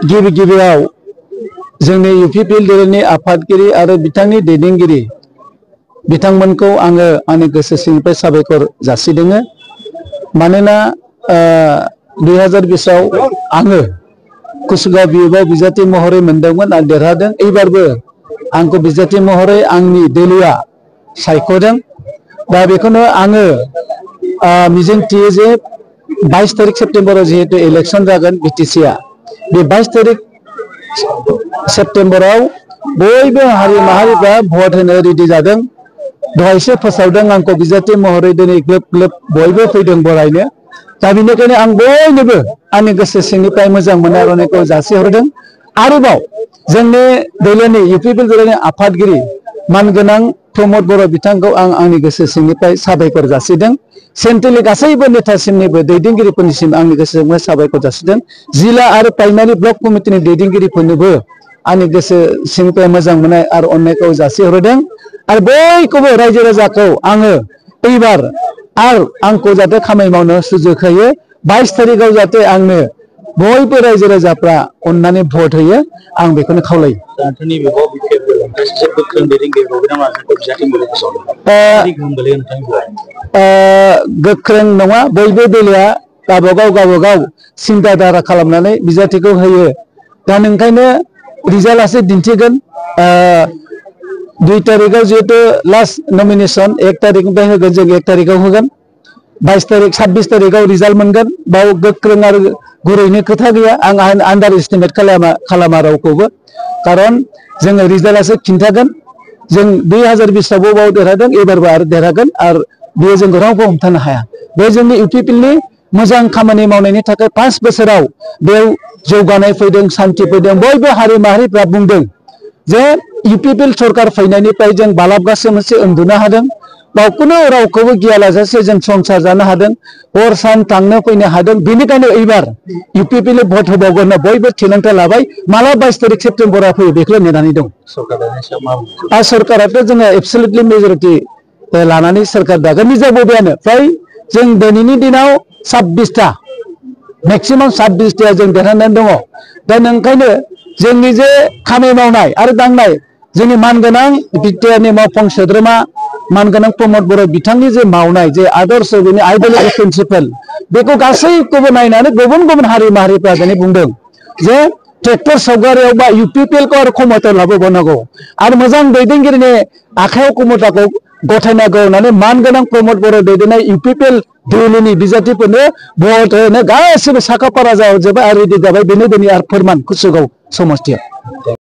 गिबि गिबियाव जोंनि यूपीपीएल दोलोनि आफादगिरि आरो बिथांनि दैदेनगिरि बिथांमोनखौ आङो आंनि गोसो सिंनिफ्राय साबायखर जासिदोङो। मानोना 2020 आव आङो कुसुगाव बिउबाव बिजाथि महरै मोनदोंमोन आं देरहादों। एबारबो आंखौ बिजाथि महरै आंनि दोलोआ सायख'दों। दा बेखौनो आङो मिजिंथियो जे 22 तारिख सेप्तेम्बराव जिहेतु इलेक्शन जागोन बिटिसिआ बे 22 तारिख सेप्तेम्बराव बयबो हारि माहारिफ्रा भट होनो रेडि जादों। दहायसो फोसावदों आंखौ बिजाथि महरै दिनै ग्लोब ग्लोब बयबो फैदों बरायनो। दा बेनिखायनो आं बयनोबो आंनि गोसो सिंनिफ्राय मोजां मोननाय आर'नाइखौ जासिहरदों। आरोबाव जोंनि दोलोनि यूपीपीएल दोलोनि आफादगिरि मानगोनां प्रमद बर' बिथांखौ आं आंनि गोसो सिंनिफ्राय साबायखर जासिदों। सेन्ट्रेलनि गासैबो नेतासिमनिबो दैदेनगिरिफोरनिसिम आंनि गोसो सिंनिफ्राय साबायखर जासिदों। जिल्ला आरो प्राइमारि ब्लक कमिटिनि दैदेनगिरिफोरनोबो आंनि गोसो सिंनिफ्राय मोजां मोननाय आरो अननायखौ जासिहरदों। आरो बयखौबो रायजो राजाखौ आङो एबार आरो आंखौ जाहाथे खामानि मावनो सुजुग होयो। 22 तारिखआव जाहाथे आंनो बयबो रायजो राजाफ्रा अननानै भट होयो आं बेखौनो खावलायो। गोख्रों नङा, बयबो दोलोआ गावबागाव सिन्था धारा खालामनानै बिजाथिखौ होयो। दा नोंखायनो रिजाल्टआसो दिन्थिगोन। 2 तारिखआव जिहेतु लास्ट नमिनेशन 1 तारिखनिफ्राय होगोन, जों 1 तारिखआव होगोन। 22 तारिख 26 तारिखआव रिजाल्ट मोनगोन। बाव गोख्रों आरो गुरैनो खोथा गैया। आं आन्डार एस्टिमेट खालामा रावखौबो। खारन जोङो रिजाल्टआसो खिन्थागोन। जों 2020 आवबो बाव देरहादों, एबारबो आरो देरहागोन आरो बेयो जोंखौ रावबो हमथानो हाया। बे जोंनि यूपीपीएलनि मोजां खामानि मावनायनि थाखाय 5 बोसोराव बेयाव जौगानाय फैदों, सान्थि फैदों। बयबो हारि माहारिफ्रा बुंदों जे यूपीपीएल सरकार फैनायनिफ्राय जों बालाबगासे मोनसे उन्दुनो हादों। बाव कुनु रावखौबो गियालाजासे जों संसार जानो हादों। हर सान थांनो फैनो हादों। बेनिखायनो एबार यूपीपीएल भट होबावगोन बयबो थिरांथा लाबाय। माला 22 तारिख सेप्तेम्बरा फैयो बेखौल' नेनानै दं। सरकाराथ' जोङो एबसलिउटलि मेजरिटि लानानै सरकार दागोन। जाबोबायानो फ्राय जों दिनैनि दिनाव 26टा मेक्सिमाम 26टा जों देरहानानै दङ। दा नोंखायनो जोंनि जे खामानि मावनाय आरो दांनाय जोंनि मानगोनां बिटिआरनि मावफुं सोद्रोमा मानगोनां प्रमद बर' बिथांनि जे मावनाय जे आदर्श बेनि आइडिय'लजि प्रिन्सिपल बेखौ गासैखौबो नायनानै गुबुन गुबुन हारि माहारिफ्रा दिनै बुंदों जे ट्रेक्टर सावगारियाव बा यूपीपीएलखौ आरो क्षमतायाव लाबोबावनांगौ आरो मोजां दैदेनगिरिनि आखायाव क्षमताखौ गथायनांगौ होननानै मानगोनां प्रमद बर' दैदेननाय यूपीपीएल दोलोनि बिजाथिफोरनो भट होनो गासिबो साखा फारा जाजोब्बाय आरो रेडि जाबाय। बेनो दिनै आरो फोरमान कुसुगाव समस्तियाव।